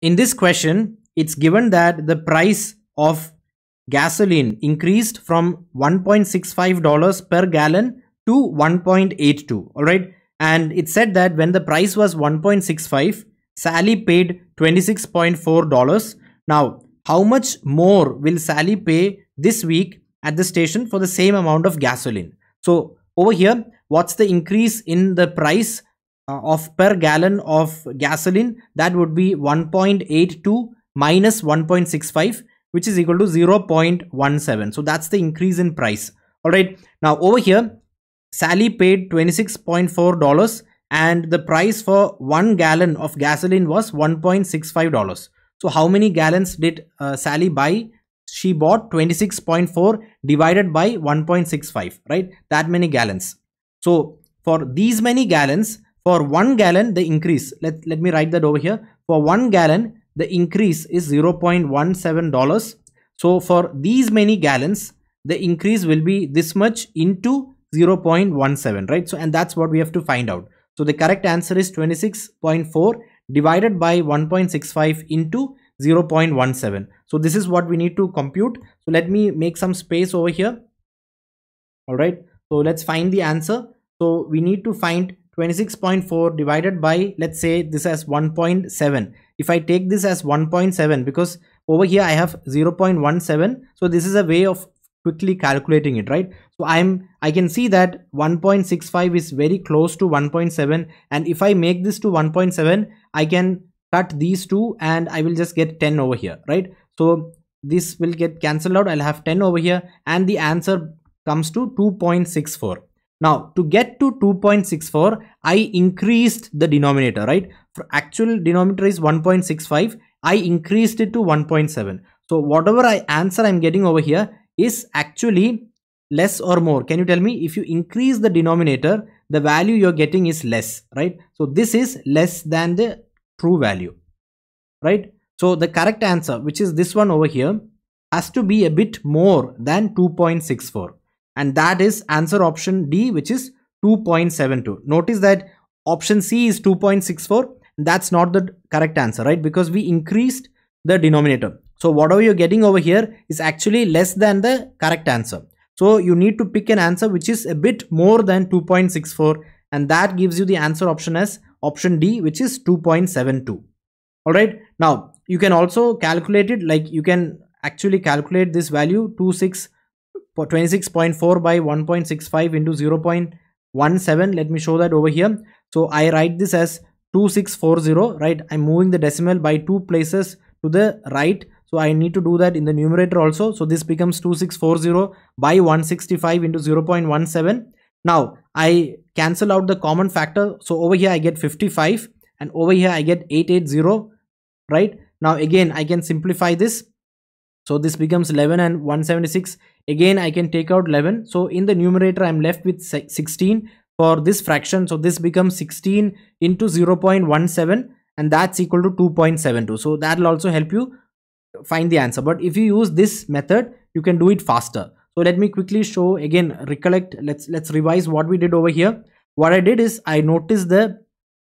In this question, it's given that the price of gasoline increased from $1.65 per gallon to 1.82. All right. And it said that when the price was 1.65, Sally paid $26.4. Now, how much more will Sally pay this week at the station for the same amount of gasoline? So over here, what's the increase in the price of per gallon of gasoline? That would be 1.82 minus 1.65, which is equal to 0.17. So that's the increase in price. All right. Now over here, Sally paid $26.4 and the price for 1 gallon of gasoline was $1.65. So how many gallons did Sally buy? She bought 26.4 divided by 1.65, right? That many gallons. So for these many gallons, for 1 gallon, the increase, let me write that over here. For 1 gallon, the increase is $0.17. So for these many gallons, the increase will be this much into 0.17, right? So, and that's what we have to find out. So the correct answer is 26.4 divided by 1.65 into 0.17. So this is what we need to compute. So let me make some space over here. All right. So let's find the answer. So we need to find 26.4 divided by, let's say this as 1.7. If I take this as 1.7, because over here I have 0.17. So this is a way of quickly calculating it, right? So I can see that 1.65 is very close to 1.7, and if I make this to 1.7, I can cut these two and I will just get 10 over here, right? So this will get cancelled out. I'll have 10 over here and the answer comes to 2.64. Now to get to 2.64, I increased the denominator, right? For actual denominator is 1.65. I increased it to 1.7. So whatever answer I'm getting over here is actually less or more. Can you tell me, if you increase the denominator, the value you're getting is less, right? So this is less than the true value, right? So the correct answer, which is this one over here, has to be a bit more than 2.64. And that is answer option D, which is 2.72. Notice that option C is 2.64. That's not the correct answer, right? Because we increased the denominator. So whatever you're getting over here is actually less than the correct answer. So you need to pick an answer which is a bit more than 2.64, and that gives you the answer option as option D, which is 2.72. All right. Now you can also calculate it, like you can actually calculate this value 26.4 by 1.65 into 0.17. Let me show that over here. So I write this as 2640, right? I'm moving the decimal by 2 places to the right. So I need to do that in the numerator also. So this becomes 2640 by 165 into 0.17. Now I cancel out the common factor. So over here I get 55 and over here I get 880, right? Now again I can simplify this. So this becomes 11 and 176. Again I can take out 11. So in the numerator I'm left with 16 for this fraction. So this becomes 16 into 0.17 and that's equal to 2.72. So that will also help you find the answer. But if you use this method, you can do it faster. So let me quickly show again, recollect, let's revise what we did over here. What I did is I noticed the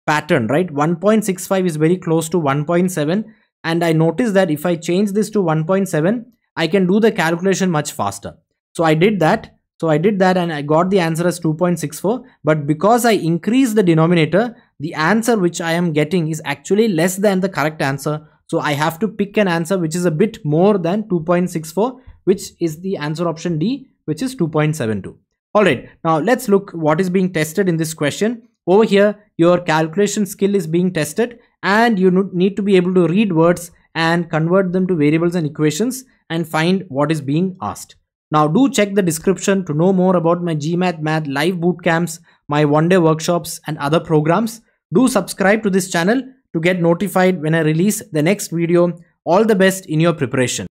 pattern, right? 1.65 is very close to 1.7, and I noticed that if I change this to 1.7, I can do the calculation much faster. So I did that. And I got the answer as 2.64, but because I increased the denominator, the answer which I am getting is actually less than the correct answer. So I have to pick an answer which is a bit more than 2.64, which is the answer option D, which is 2.72. All right, now let's look what is being tested in this question. Over here, your calculation skill is being tested, and you need to be able to read words and convert them to variables and equations and find what is being asked. Now do check the description to know more about my GMAT Math live bootcamps, my one-day workshops and other programs. Do subscribe to this channel to get notified when I release the next video. All the best in your preparation.